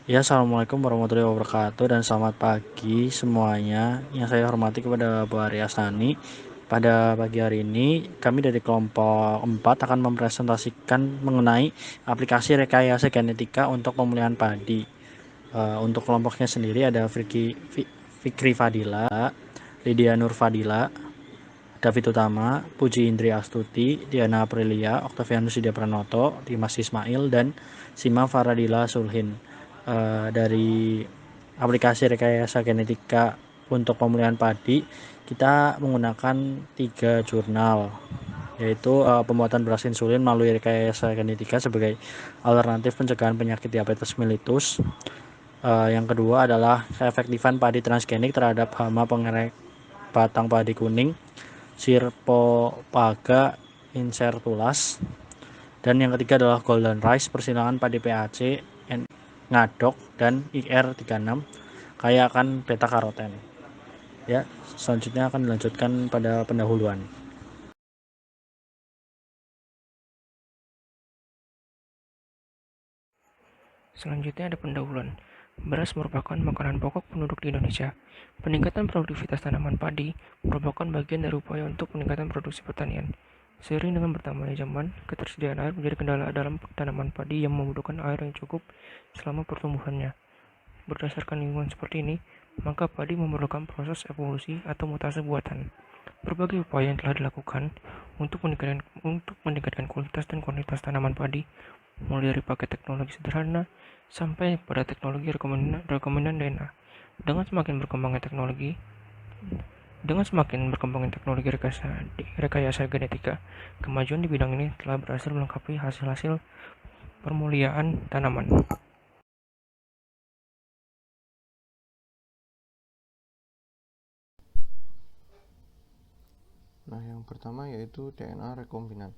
Ya, Assalamualaikum warahmatullahi wabarakatuh dan selamat pagi semuanya. Yang saya hormati kepada Bu Arya Asnani. Pada pagi hari ini, kami dari kelompok 4 akan mempresentasikan mengenai aplikasi rekayasa genetika untuk pemulihan padi. Untuk kelompoknya sendiri ada Fikri Fadila, Lydia Nur Fadila, David Utama, Puji Indri Astuti, Diana Aprilia, Oktavianus Yudia Pranoto, Dimas Ismail, dan Sima Faradila Sulhin. Dari aplikasi rekayasa genetika untuk pemulihan padi, kita menggunakan 3 jurnal, yaitu pembuatan beras insulin melalui rekayasa genetika sebagai alternatif pencegahan penyakit diabetes mellitus. Yang kedua adalah keefektifan padi transgenik terhadap hama pengerek batang padi kuning Sirpopaga incertulas. Dan yang ketiga adalah Golden Rice, persilangan padi PAC, ngadok, dan IR36, kaya akan beta karoten. Ya, selanjutnya akan dilanjutkan pada pendahuluan. Selanjutnya ada pendahuluan. Beras merupakan makanan pokok penduduk di Indonesia. Peningkatan produktivitas tanaman padi merupakan bagian dari upaya untuk peningkatan produksi pertanian. Seiring dengan bertambahnya zaman, ketersediaan air menjadi kendala dalam tanaman padi yang membutuhkan air yang cukup selama pertumbuhannya. Berdasarkan lingkungan seperti ini, maka padi memerlukan proses evolusi atau mutasi buatan. Berbagai upaya yang telah dilakukan untuk meningkatkan kualitas dan kuantitas tanaman padi, mulai dari pakai teknologi sederhana sampai pada teknologi rekomendan DNA. Dengan semakin berkembangnya teknologi, rekayasa genetika, kemajuan di bidang ini telah berhasil melengkapi hasil-hasil permuliaan tanaman. Nah, yang pertama yaitu DNA rekombinan.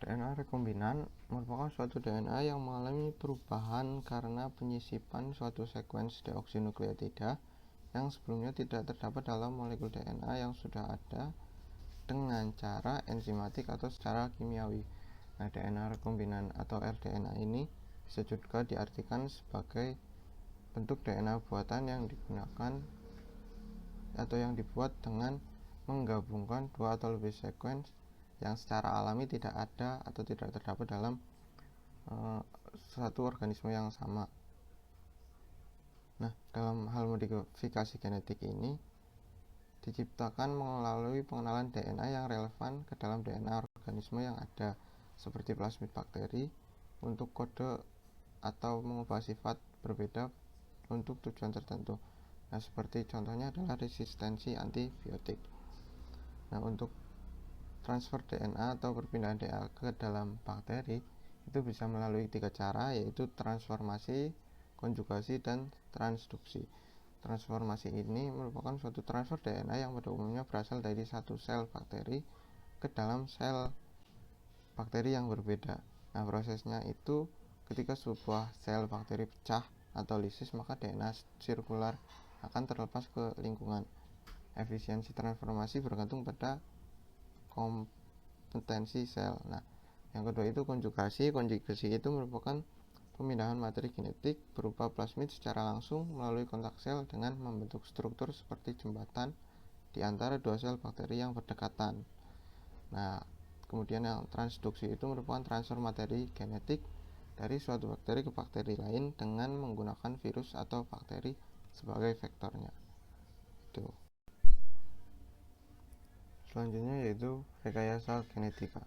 DNA rekombinan merupakan suatu DNA yang mengalami perubahan karena penyisipan suatu sekuens deoksinukleotida yang sebelumnya tidak terdapat dalam molekul DNA yang sudah ada dengan cara enzimatik atau secara kimiawi. Nah, DNA rekombinan atau rDNA ini bisa juga diartikan sebagai bentuk DNA buatan yang digunakan atau yang dibuat dengan menggabungkan dua atau lebih sekuens yang secara alami tidak ada atau tidak terdapat dalam satu organisme yang sama. Nah, dalam hal modifikasi genetik ini diciptakan melalui pengenalan DNA yang relevan ke dalam DNA organisme yang ada, seperti plasmid bakteri untuk kode atau mengubah sifat berbeda untuk tujuan tertentu. Nah, seperti contohnya adalah resistensi antibiotik. Nah, untuk transfer DNA atau perpindahan DNA ke dalam bakteri itu bisa melalui 3 cara, yaitu transformasi, konjugasi, dan transduksi. Transformasi ini merupakan suatu transfer DNA yang pada umumnya berasal dari satu sel bakteri ke dalam sel bakteri yang berbeda. Nah, prosesnya itu ketika sebuah sel bakteri pecah atau lisis, maka DNA sirkular akan terlepas ke lingkungan. Efisiensi transformasi bergantung pada kompetensi sel. Nah, yang kedua itu konjugasi. Konjugasi itu merupakan pemindahan materi genetik berupa plasmid secara langsung melalui kontak sel dengan membentuk struktur seperti jembatan di antara dua sel bakteri yang berdekatan. Nah, kemudian yang transduksi itu merupakan transfer materi genetik dari suatu bakteri ke bakteri lain dengan menggunakan virus atau bakteri sebagai vektornya. Itu. Selanjutnya yaitu rekayasa genetika.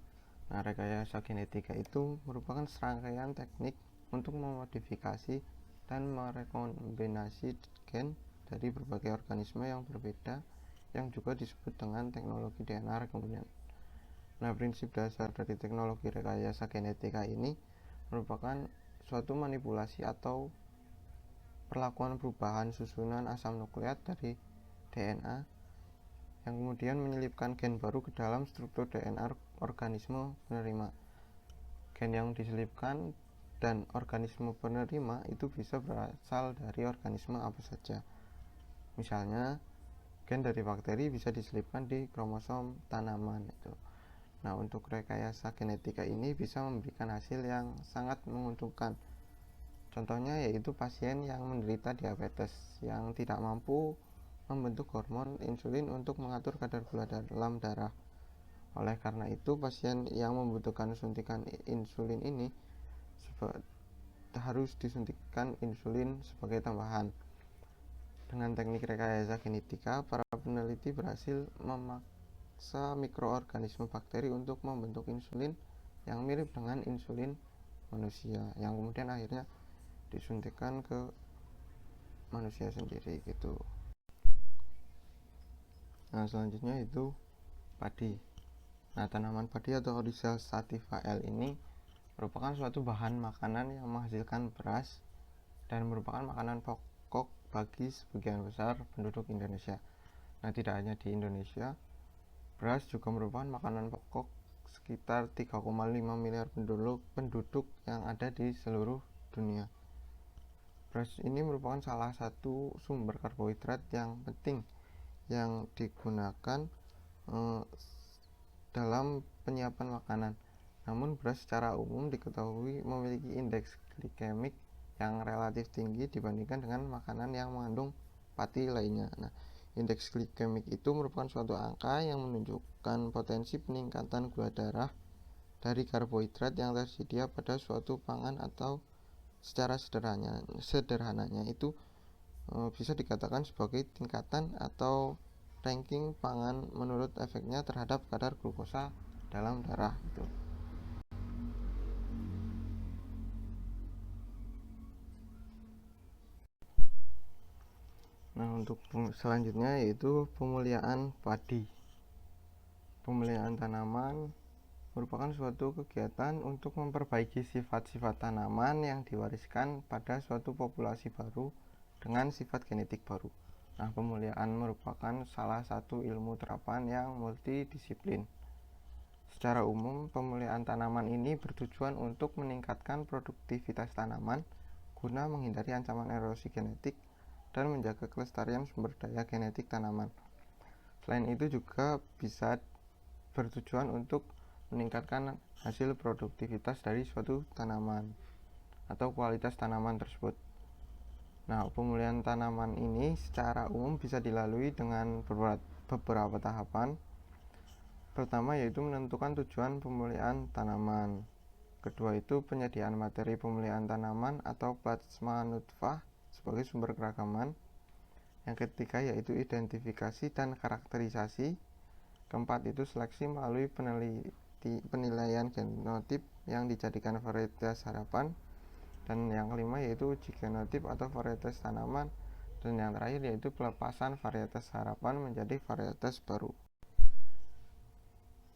Nah, rekayasa genetika itu merupakan serangkaian teknik untuk memodifikasi dan merekombinasi gen dari berbagai organisme yang berbeda yang juga disebut dengan teknologi DNA rekombinan. Nah, prinsip dasar dari teknologi rekayasa genetika ini merupakan suatu manipulasi atau perlakuan perubahan susunan asam nukleat dari DNA yang kemudian menyelipkan gen baru ke dalam struktur DNA organisme penerima. Gen yang diselipkan dan organisme penerima itu bisa berasal dari organisme apa saja. Misalnya, gen dari bakteri bisa diselipkan di kromosom tanaman itu. Nah, untuk rekayasa genetika ini bisa memberikan hasil yang sangat menguntungkan Contohnya yaitu pasien yang menderita diabetes yang tidak mampu membentuk hormon insulin untuk mengatur kadar gula dalam darah. Oleh karena itu, pasien yang membutuhkan suntikan insulin ini harus disuntikan insulin sebagai tambahan. Dengan teknik rekayasa genetika, para peneliti berhasil memaksa mikroorganisme bakteri untuk membentuk insulin yang mirip dengan insulin manusia, yang kemudian akhirnya disuntikan ke manusia sendiri gitu. Nah, selanjutnya itu padi. Nah, tanaman padi atau Oryza sativa L ini merupakan suatu bahan makanan yang menghasilkan beras dan merupakan makanan pokok bagi sebagian besar penduduk Indonesia. Nah, tidak hanya di Indonesia, beras juga merupakan makanan pokok sekitar 3,5 miliar penduduk yang ada di seluruh dunia. Beras ini merupakan salah satu sumber karbohidrat yang penting yang digunakan dalam penyiapan makanan. Namun beras secara umum diketahui memiliki indeks glikemik yang relatif tinggi dibandingkan dengan makanan yang mengandung pati lainnya. Nah, indeks glikemik itu merupakan suatu angka yang menunjukkan potensi peningkatan gula darah dari karbohidrat yang tersedia pada suatu pangan, atau secara sederhananya itu bisa dikatakan sebagai tingkatan atau ranking pangan menurut efeknya terhadap kadar glukosa dalam darah gitu. Nah, untuk selanjutnya yaitu pemuliaan padi. Pemuliaan tanaman merupakan suatu kegiatan untuk memperbaiki sifat-sifat tanaman yang diwariskan pada suatu populasi baru dengan sifat genetik baru. Nah, pemuliaan merupakan salah satu ilmu terapan yang multidisiplin. Secara umum, pemuliaan tanaman ini bertujuan untuk meningkatkan produktivitas tanaman guna menghindari ancaman erosi genetik dan menjaga kelestarian sumber daya genetik tanaman. Selain itu juga bisa bertujuan untuk meningkatkan hasil produktivitas dari suatu tanaman atau kualitas tanaman tersebut. Nah, pemulihan tanaman ini secara umum bisa dilalui dengan beberapa tahapan. Pertama yaitu menentukan tujuan pemulihan tanaman. Kedua itu penyediaan materi pemulihan tanaman atau plasma nutfah sebagai sumber keragaman. Yang ketiga yaitu identifikasi dan karakterisasi. Keempat itu seleksi melalui penilaian genotip yang dijadikan varietas harapan. Dan yang kelima yaitu uji genotip atau varietas tanaman. Dan yang terakhir yaitu pelepasan varietas harapan menjadi varietas baru.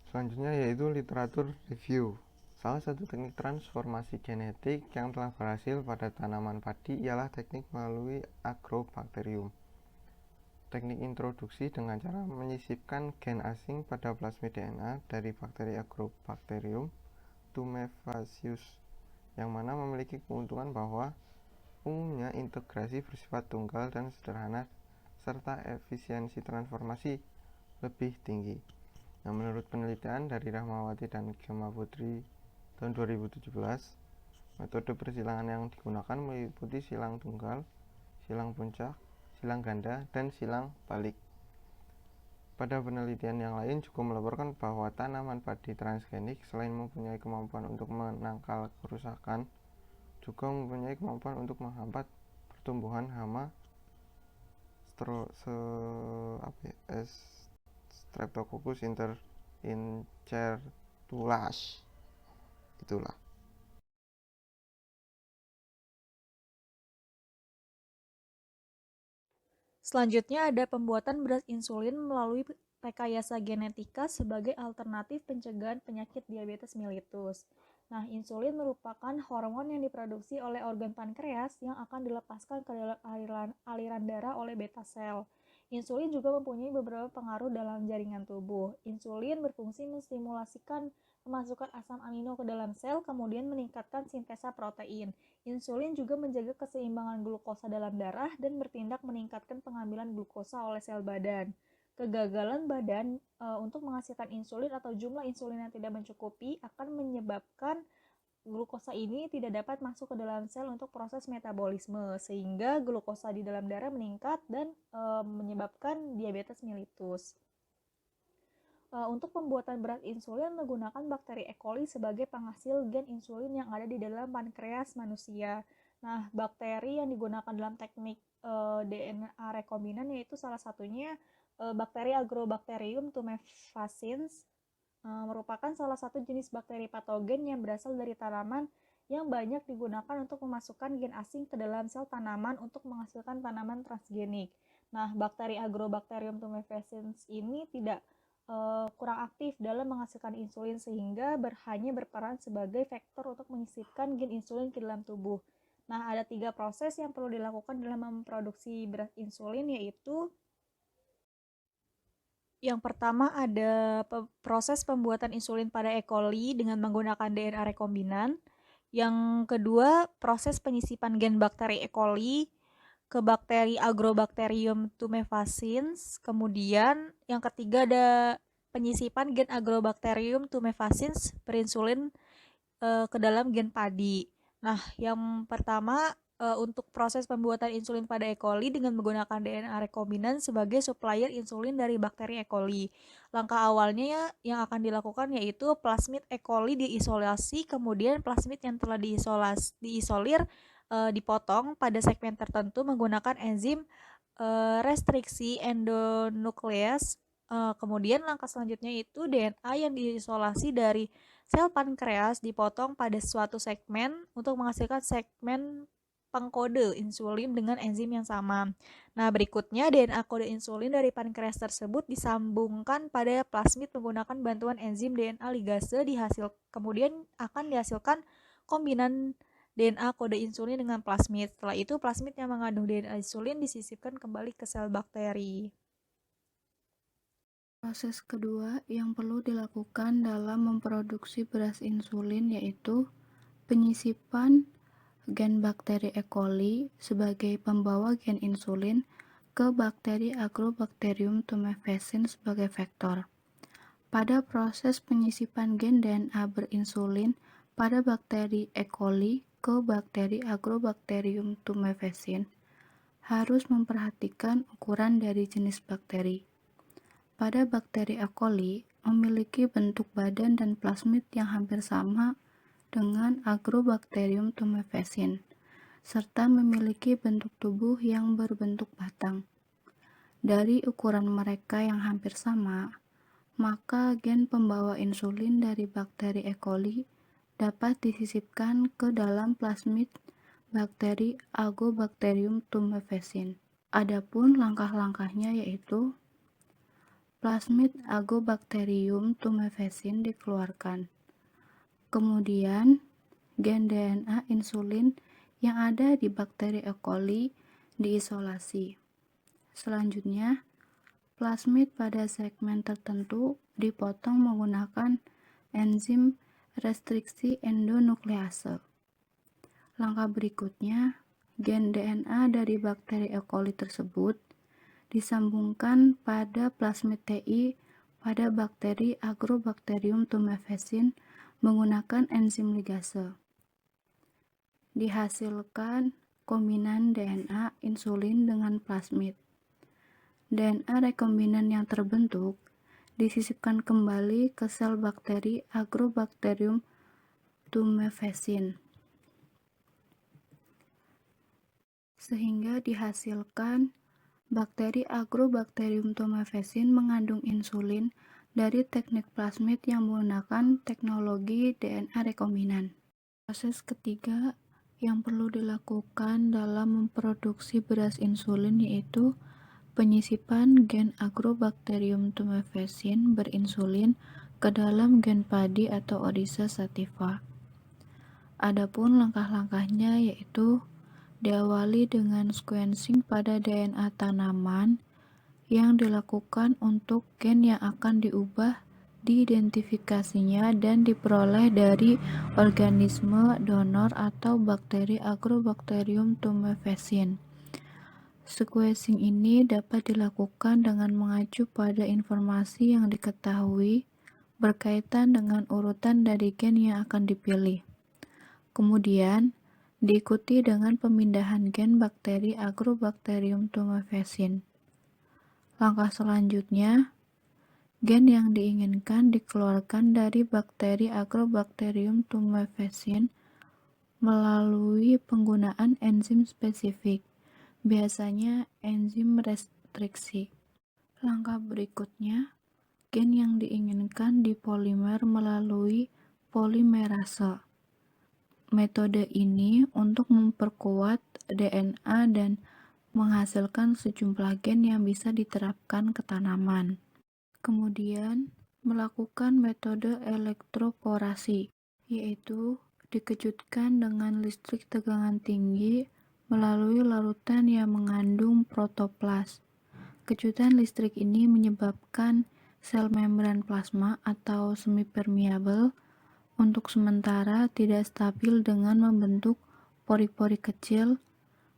Selanjutnya yaitu literatur review. Salah satu teknik transformasi genetik yang telah berhasil pada tanaman padi ialah teknik melalui agrobakterium. Teknik introduksi dengan cara menyisipkan gen asing pada plasmid DNA dari bakteri Agrobacterium tumefacius, yang mana memiliki keuntungan bahwa umumnya integrasi bersifat tunggal dan sederhana serta efisiensi transformasi lebih tinggi. Nah, menurut penelitian dari Rahmawati dan Gemma Putri tahun 2017, metode persilangan yang digunakan meliputi silang tunggal, silang puncak, silang ganda, dan silang balik. Pada penelitian yang lain juga melaporkan bahwa tanaman padi transgenik selain mempunyai kemampuan untuk menangkal kerusakan, juga mempunyai kemampuan untuk menghambat pertumbuhan hama Streptococcus incertulae. Itulah. Selanjutnya ada pembuatan beras insulin melalui rekayasa genetika sebagai alternatif pencegahan penyakit diabetes mellitus. Nah, insulin merupakan hormon yang diproduksi oleh organ pankreas yang akan dilepaskan ke dalam aliran darah oleh beta sel. Insulin juga mempunyai beberapa pengaruh dalam jaringan tubuh. Insulin berfungsi menstimulasikan kemasukan asam amino ke dalam sel, kemudian meningkatkan sintesa protein. Insulin juga menjaga keseimbangan glukosa dalam darah dan bertindak meningkatkan pengambilan glukosa oleh sel badan. Kegagalan badan untuk menghasilkan insulin atau jumlah insulin yang tidak mencukupi akan menyebabkan glukosa ini tidak dapat masuk ke dalam sel untuk proses metabolisme, sehingga glukosa di dalam darah meningkat dan menyebabkan diabetes mellitus. Untuk pembuatan beras insulin menggunakan bakteri E. coli sebagai penghasil gen insulin yang ada di dalam pankreas manusia. Nah, bakteri yang digunakan dalam teknik DNA rekombinan yaitu salah satunya bakteri Agrobacterium tumefaciens, merupakan salah satu jenis bakteri patogen yang berasal dari tanaman yang banyak digunakan untuk memasukkan gen asing ke dalam sel tanaman untuk menghasilkan tanaman transgenik. Nah, bakteri Agrobacterium tumefaciens ini tidak kurang aktif dalam menghasilkan insulin sehingga hanya berperan sebagai vektor untuk menyisipkan gen insulin ke dalam tubuh. Nah, ada 3 proses yang perlu dilakukan dalam memproduksi beras insulin, yaitu yang pertama ada proses pembuatan insulin pada E. coli dengan menggunakan DNA rekombinan. Yang kedua, proses penyisipan gen bakteri E. coli ke bakteri Agrobacterium tumefaciens. Kemudian yang ketiga ada penyisipan gen Agrobacterium tumefaciens berinsulin ke dalam gen padi. Nah, yang pertama untuk proses pembuatan insulin pada E. coli dengan menggunakan DNA rekombinan sebagai supplier insulin dari bakteri E. coli. Langkah awalnya yang akan dilakukan yaitu plasmid E. coli diisolasi, kemudian plasmid yang telah diisolir dipotong pada segmen tertentu menggunakan enzim restriksi endonuklease. Kemudian langkah selanjutnya itu DNA yang diisolasi dari sel pankreas dipotong pada suatu segmen untuk menghasilkan segmen pengkode insulin dengan enzim yang sama. Nah, berikutnya DNA kode insulin dari pankreas tersebut disambungkan pada plasmid menggunakan bantuan enzim DNA ligase kemudian akan dihasilkan kombinan DNA kode insulin dengan plasmid. Setelah itu plasmid yang mengandung DNA insulin disisipkan kembali ke sel bakteri. Proses kedua yang perlu dilakukan dalam memproduksi beras insulin yaitu penyisipan gen bakteri E. coli sebagai pembawa gen insulin ke bakteri Agrobacterium tumefaciens sebagai vektor. Pada proses penyisipan gen DNA berinsulin pada bakteri E. coli ke bakteri Agrobacterium tumefaciens, harus memperhatikan ukuran dari jenis bakteri. Pada bakteri E. coli memiliki bentuk badan dan plasmid yang hampir sama dengan Agrobacterium tumefaciens, serta memiliki bentuk tubuh yang berbentuk batang. Dari ukuran mereka yang hampir sama, maka gen pembawa insulin dari bakteri E. coli dapat disisipkan ke dalam plasmid bakteri Agrobacterium tumefaciens. Adapun langkah-langkahnya yaitu plasmid Agrobacterium tumefaciens dikeluarkan. Kemudian, gen DNA insulin yang ada di bakteri E. coli diisolasi. Selanjutnya, plasmid pada segmen tertentu dipotong menggunakan enzim restriksi endonuklease. Langkah berikutnya, gen DNA dari bakteri E. coli tersebut disambungkan pada plasmid TI pada bakteri Agrobacterium tumefaciens menggunakan enzim ligase. Dihasilkan kombinan DNA insulin dengan plasmid. DNA rekombinan yang terbentuk disisipkan kembali ke sel bakteri Agrobacterium tumefaciens, sehingga dihasilkan bakteri Agrobacterium tumefaciens mengandung insulin dari teknik plasmid yang menggunakan teknologi DNA rekombinan. Proses ketiga yang perlu dilakukan dalam memproduksi beras insulin yaitu penyisipan gen Agrobacterium tumefaciens berinsulin ke dalam gen padi atau Oryza sativa. Adapun langkah-langkahnya yaitu diawali dengan sequencing pada DNA tanaman yang dilakukan untuk gen yang akan diubah, diidentifikasinya dan diperoleh dari organisme donor atau bakteri Agrobacterium tumefaciens. Sequencing ini dapat dilakukan dengan mengacu pada informasi yang diketahui berkaitan dengan urutan dari gen yang akan dipilih. Kemudian, diikuti dengan pemindahan gen bakteri Agrobacterium tumefaciens. Langkah selanjutnya, gen yang diinginkan dikeluarkan dari bakteri Agrobacterium tumefaciens melalui penggunaan enzim spesifik, biasanya enzim restriksi. Langkah berikutnya, gen yang diinginkan dipolimer melalui polimerase. Metode ini untuk memperkuat DNA dan menghasilkan sejumlah gen yang bisa diterapkan ke tanaman. Kemudian, melakukan metode elektroporasi, yaitu dikejutkan dengan listrik tegangan tinggi melalui larutan yang mengandung protoplas. Kejutan listrik ini menyebabkan sel membran plasma atau semi-permeable untuk sementara tidak stabil dengan membentuk pori-pori kecil.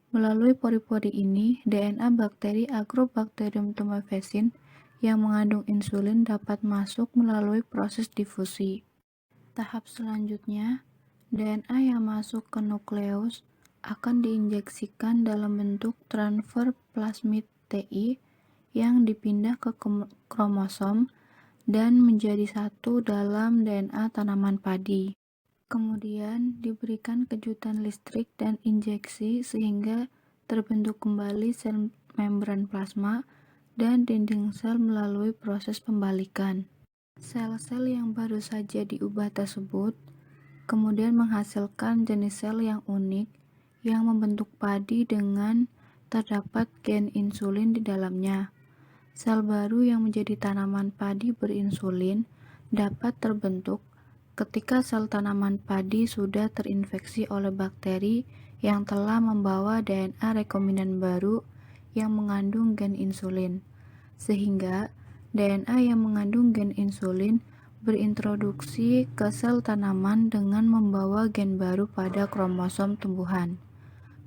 Melalui pori-pori ini, DNA bakteri Agrobacterium tumefaciens yang mengandung insulin dapat masuk melalui proses difusi. Tahap selanjutnya, DNA yang masuk ke nukleus akan diinjeksikan dalam bentuk transfer plasmid TI yang dipindah ke kromosom dan menjadi satu dalam DNA tanaman padi. Kemudian diberikan kejutan listrik dan injeksi sehingga terbentuk kembali sel membran plasma dan dinding sel melalui proses pembalikan. Sel-sel yang baru saja diubah tersebut kemudian menghasilkan jenis sel yang unik yang membentuk padi dengan terdapat gen insulin di dalamnya. Sel baru yang menjadi tanaman padi berinsulin dapat terbentuk ketika sel tanaman padi sudah terinfeksi oleh bakteri yang telah membawa DNA rekombinan baru yang mengandung gen insulin, sehingga DNA yang mengandung gen insulin berintroduksi ke sel tanaman dengan membawa gen baru pada kromosom tumbuhan.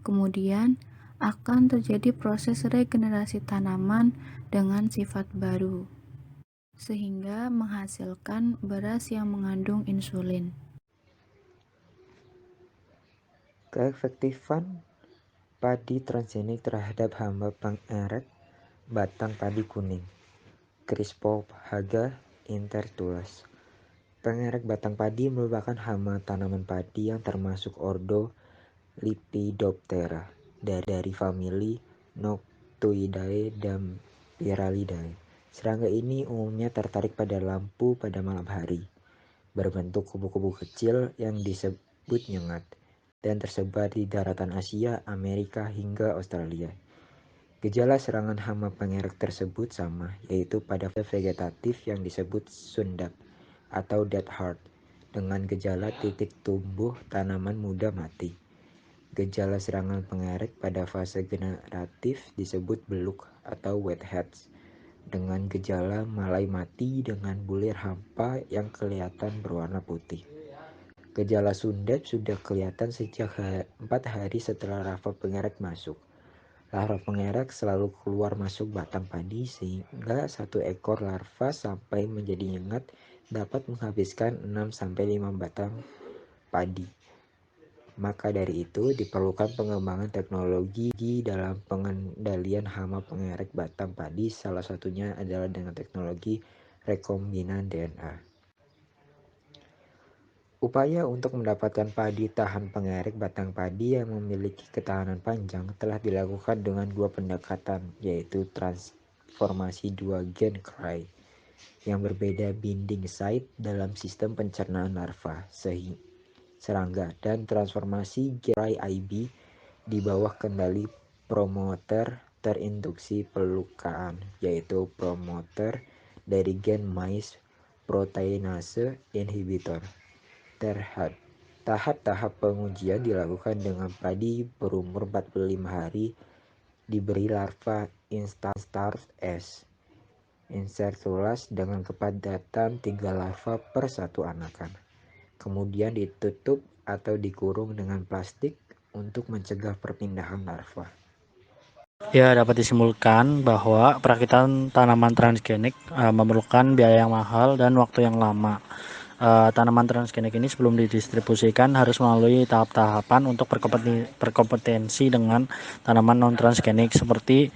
Kemudian akan terjadi proses regenerasi tanaman dengan sifat baru, sehingga menghasilkan beras yang mengandung insulin. Keefektifan padi transgenik terhadap hama pengerek batang padi kuning, Crispophaga intertules. Pengerek batang padi merupakan hama tanaman padi yang termasuk ordo Lepidoptera dari famili Noctuidae dan Pyralidae. Serangga ini umumnya tertarik pada lampu pada malam hari, berbentuk kubu-kubu kecil yang disebut nyengat, dan tersebar di daratan Asia, Amerika, hingga Australia. Gejala serangan hama pengerek tersebut sama, yaitu pada vegetatif yang disebut sundap atau dead heart, dengan gejala titik tumbuh tanaman muda mati. Gejala serangan pengerek pada fase generatif disebut beluk atau wet heads, dengan gejala malai mati dengan bulir hampa yang kelihatan berwarna putih. Gejala sundap sudah kelihatan sejak 4 hari setelah larva pengerek masuk. Larva pengerek selalu keluar masuk batang padi sehingga satu ekor larva sampai menjadi nyengat dapat menghabiskan 6-5 batang padi. Maka dari itu diperlukan pengembangan teknologi dalam pengendalian hama pengerek batang padi, salah satunya adalah dengan teknologi rekombinan DNA. Upaya untuk mendapatkan padi tahan pengerek batang padi yang memiliki ketahanan panjang telah dilakukan dengan dua pendekatan, yaitu transformasi dua gen CRY yang berbeda binding site dalam sistem pencernaan larva serangga dan transformasi gen IB di bawah kendali promoter terinduksi pelukaan, yaitu promoter dari gen mais proteinase inhibitor. Tahap-tahap pengujian dilakukan dengan padi berumur 45 hari diberi larva Instars S. incertulas dengan kepadatan 3 larva per 1 anakan. Kemudian ditutup atau dikurung dengan plastik untuk mencegah perpindahan larva. Ya, dapat disimpulkan bahwa perakitan tanaman transgenik memerlukan biaya yang mahal dan waktu yang lama. Tanaman transgenik ini sebelum didistribusikan harus melalui tahap-tahapan untuk berkompetensi dengan tanaman non transgenik seperti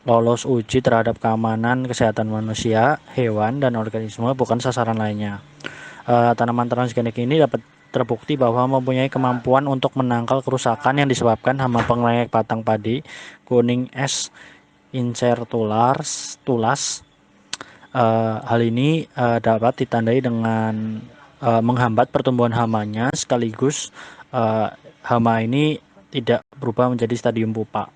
lolos uji terhadap keamanan kesehatan manusia, hewan, dan organisme, bukan sasaran lainnya. Tanaman transgenik ini dapat terbukti bahwa mempunyai kemampuan untuk menangkal kerusakan yang disebabkan hama pengelek batang padi kuning S. incertulas. Hal ini dapat ditandai dengan menghambat pertumbuhan hamanya, sekaligus hama ini tidak berubah menjadi stadium pupa.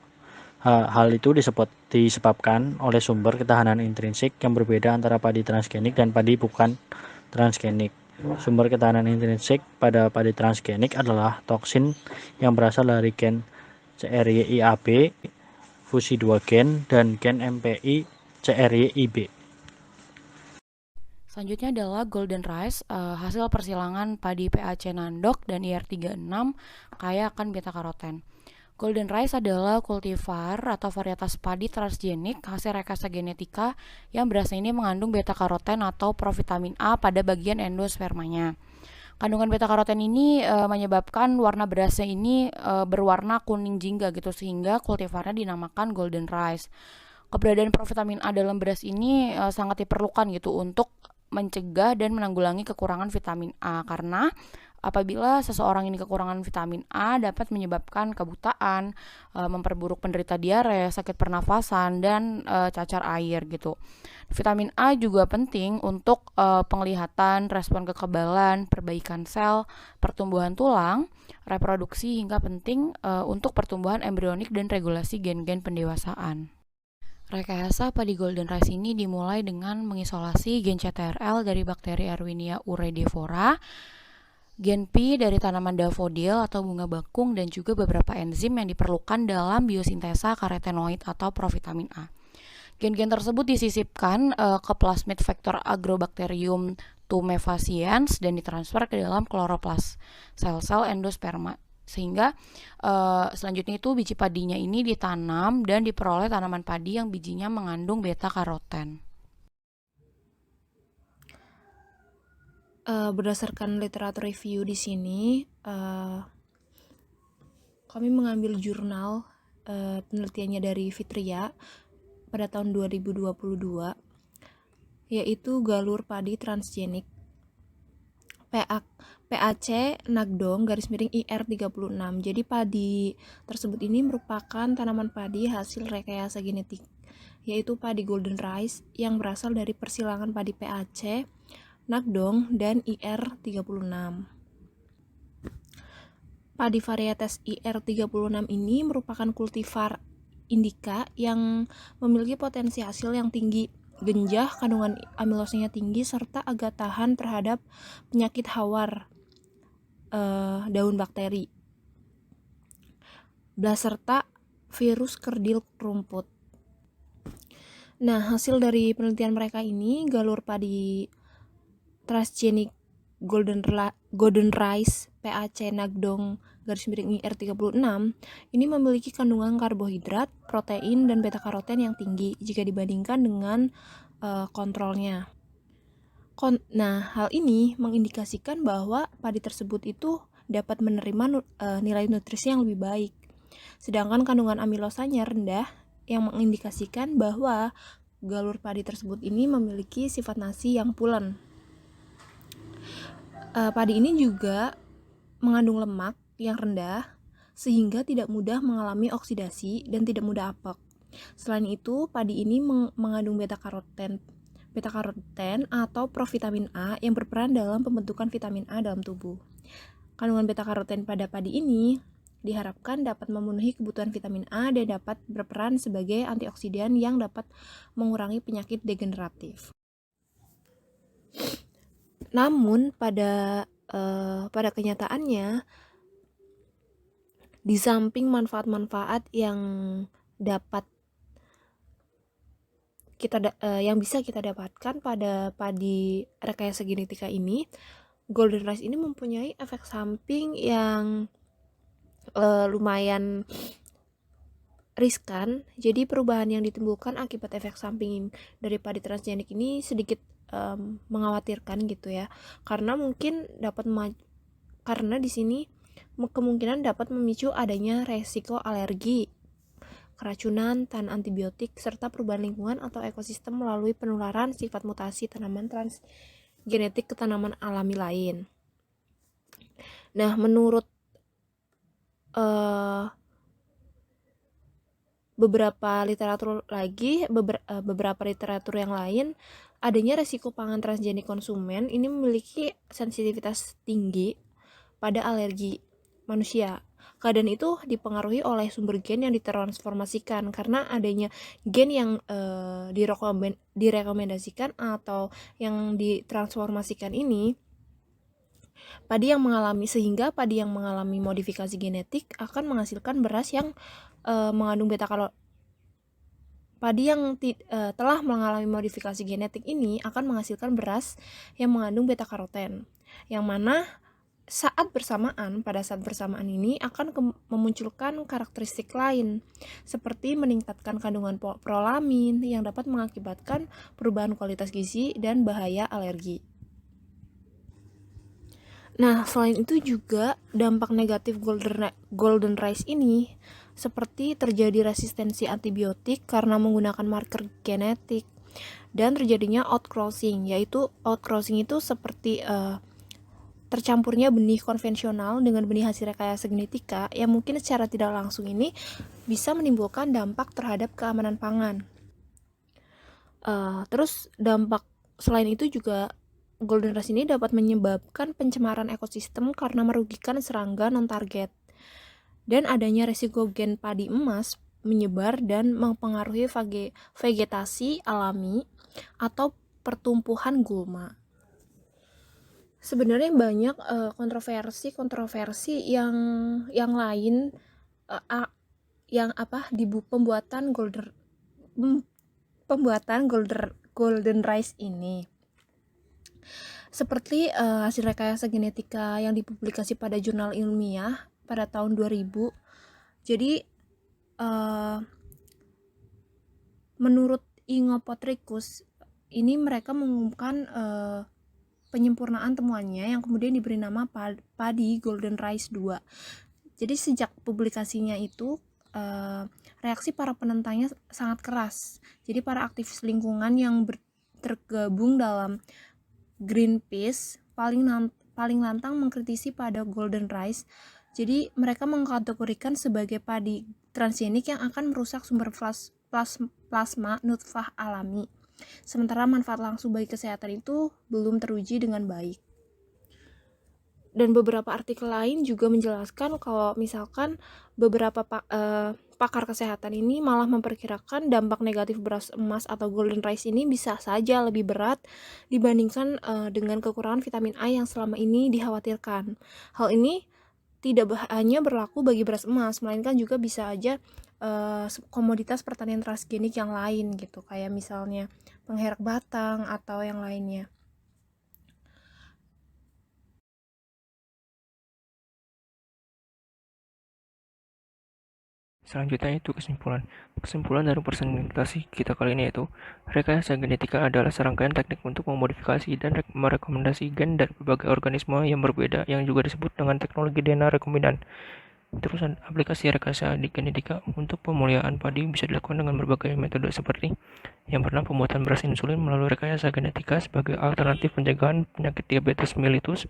Hal itu disebabkan oleh sumber ketahanan intrinsik yang berbeda antara padi transgenik dan padi bukan transgenik. Sumber ketahanan intrinsik pada padi transgenik adalah toksin yang berasal dari gen CRYIAB, fusi 2 gen, dan gen MPI CRYIB. Selanjutnya adalah Golden Rice, hasil persilangan padi PAC Nandok dan IR36 kaya akan beta karoten. Golden Rice adalah kultivar atau varietas padi transgenik hasil rekayasa genetika yang berasnya ini mengandung beta karoten atau provitamin A pada bagian endospermanya. Kandungan beta karoten ini menyebabkan warna berasnya ini berwarna kuning jingga gitu, sehingga kultivarnya dinamakan Golden Rice. Keberadaan provitamin A dalam beras ini sangat diperlukan gitu untuk mencegah dan menanggulangi kekurangan vitamin A, karena apabila seseorang ini kekurangan vitamin A dapat menyebabkan kebutaan, memperburuk penderita diare, sakit pernafasan, dan cacar air gitu. Vitamin A juga penting untuk penglihatan, respon kekebalan, perbaikan sel, pertumbuhan tulang, reproduksi, hingga penting untuk pertumbuhan embrionik dan regulasi gen-gen pendewasaan. Rekayasa padi Golden Rice ini dimulai dengan mengisolasi gen CTRL dari bakteri Erwinia uredivora, gen P dari tanaman dafodil atau bunga bakung, dan juga beberapa enzim yang diperlukan dalam biosintesa karotenoid atau provitamin A. Gen-gen tersebut disisipkan ke plasmid vektor Agrobacterium tumefaciens dan ditransfer ke dalam kloroplas sel-sel endosperma, sehingga selanjutnya itu biji padinya ini ditanam dan diperoleh tanaman padi yang bijinya mengandung beta karoten. Berdasarkan literatur review di sini, kami mengambil jurnal penelitiannya dari Vitria pada tahun 2022, yaitu galur padi transgenik PAC Nagdong _IR36. Jadi padi tersebut ini merupakan tanaman padi hasil rekayasa genetik, yaitu padi Golden Rice yang berasal dari persilangan padi PAC Nagdong dan IR36. Padi varietas IR36 ini merupakan kultivar indica yang memiliki potensi hasil yang tinggi, genjah, kandungan amilosanya tinggi, serta agak tahan terhadap penyakit hawar daun bakteri beserta virus kerdil rumput. Nah, hasil dari penelitian mereka ini, galur padi transgenik Golden Rice PAC Nagdong _IR36 ini memiliki kandungan karbohidrat, protein, dan beta karoten yang tinggi jika dibandingkan dengan kontrolnya. Nah, hal ini mengindikasikan bahwa padi tersebut itu dapat menerima nilai nutrisi yang lebih baik, sedangkan kandungan amilosanya rendah, yang mengindikasikan bahwa galur padi tersebut ini memiliki sifat nasi yang pulen. Padi ini juga mengandung lemak yang rendah, sehingga tidak mudah mengalami oksidasi dan tidak mudah apek. Selain itu, padi ini mengandung beta karoten atau provitamin A yang berperan dalam pembentukan vitamin A dalam tubuh. Kandungan beta karoten pada padi ini diharapkan dapat memenuhi kebutuhan vitamin A dan dapat berperan sebagai antioksidan yang dapat mengurangi penyakit degeneratif. Namun pada kenyataannya, di samping manfaat-manfaat yang bisa kita dapatkan pada padi rekayasa genetika ini, Golden Rice ini mempunyai efek samping yang lumayan riskan. Jadi perubahan yang ditimbulkan akibat efek samping dari padi transgenik ini sedikit mengkhawatirkan gitu ya, karena karena di sini kemungkinan dapat memicu adanya resiko alergi, keracunan, tahan antibiotik, serta perubahan lingkungan atau ekosistem melalui penularan sifat mutasi tanaman transgenetik ke tanaman alami lain. Nah, menurut beberapa literatur yang lain, adanya resiko pangan transgenik konsumen ini memiliki sensitivitas tinggi pada alergi manusia. Keadaan itu dipengaruhi oleh sumber gen yang ditransformasikan, karena adanya gen yang direkomendasikan atau yang ditransformasikan ini, padi yang mengalami modifikasi genetik akan menghasilkan beras yang mengandung padi yang telah mengalami modifikasi genetik ini akan menghasilkan beras yang mengandung beta karoten, yang mana pada saat bersamaan ini akan memunculkan karakteristik lain, seperti meningkatkan kandungan prolamin yang dapat mengakibatkan perubahan kualitas gizi dan bahaya alergi. Nah, selain itu juga dampak negatif golden rice ini seperti terjadi resistensi antibiotik karena menggunakan marker genetik, dan terjadinya outcrossing, yaitu outcrossing itu seperti tercampurnya benih konvensional dengan benih hasil rekayasa genetika yang mungkin secara tidak langsung ini bisa menimbulkan dampak terhadap keamanan pangan. Terus dampak selain itu juga golden rice ini dapat menyebabkan pencemaran ekosistem karena merugikan serangga non-target, dan adanya resiko gen padi emas menyebar dan mempengaruhi vegetasi alami atau pertumbuhan gulma. Sebenarnya banyak kontroversi yang lain di pembuatan golden rice ini, seperti hasil rekayasa genetika yang dipublikasi pada jurnal ilmiah pada tahun 2000. Jadi menurut Ingopotricus ini, mereka mengumumkan penyempurnaan temuannya yang kemudian diberi nama padi golden rice 2. Jadi sejak publikasinya itu reaksi para penentangnya sangat keras. Jadi para aktivis lingkungan yang tergabung dalam Greenpeace paling lantang mengkritisi pada golden rice. Jadi mereka mengkategorikan sebagai padi transgenik yang akan merusak sumber plasma nutfah alami, sementara manfaat langsung bagi kesehatan itu belum teruji dengan baik. Dan beberapa artikel lain juga menjelaskan kalau misalkan beberapa pakar kesehatan ini malah memperkirakan dampak negatif beras emas atau golden rice ini bisa saja lebih berat dibandingkan dengan kekurangan vitamin A yang selama ini dikhawatirkan. Hal ini tidak hanya berlaku bagi beras emas, melainkan juga bisa aja komoditas pertanian transgenik yang lain gitu, kayak misalnya pengherak batang atau yang lainnya. Selanjutnya itu kesimpulan dari presentasi kita kali ini, yaitu rekayasa genetika adalah serangkaian teknik untuk memodifikasi dan merekomendasi gen dari berbagai organisme yang berbeda yang juga disebut dengan teknologi DNA rekombinan. Terus aplikasi rekayasa genetika untuk pemuliaan padi bisa dilakukan dengan berbagai metode, seperti yang pertama pembuatan beras insulin melalui rekayasa genetika sebagai alternatif pencegahan penyakit diabetes mellitus.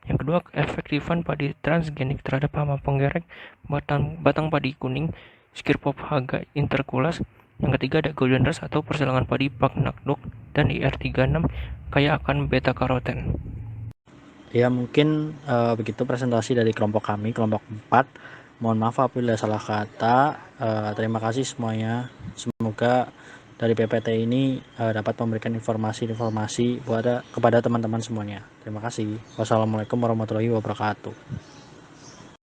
Yang kedua, keefektifan padi transgenik terhadap hama penggerek batang padi kuning Scirpophaga interculus. Yang ketiga ada golden rice atau persilangan padi Pagnakdok dan IR36 kaya akan beta karoten. Ya, mungkin begitu presentasi dari kelompok kami, kelompok 4. Mohon maaf apabila salah kata. Terima kasih semuanya. Semoga dari PPT ini dapat memberikan informasi kepada teman-teman semuanya. Terima kasih. Wassalamualaikum warahmatullahi wabarakatuh.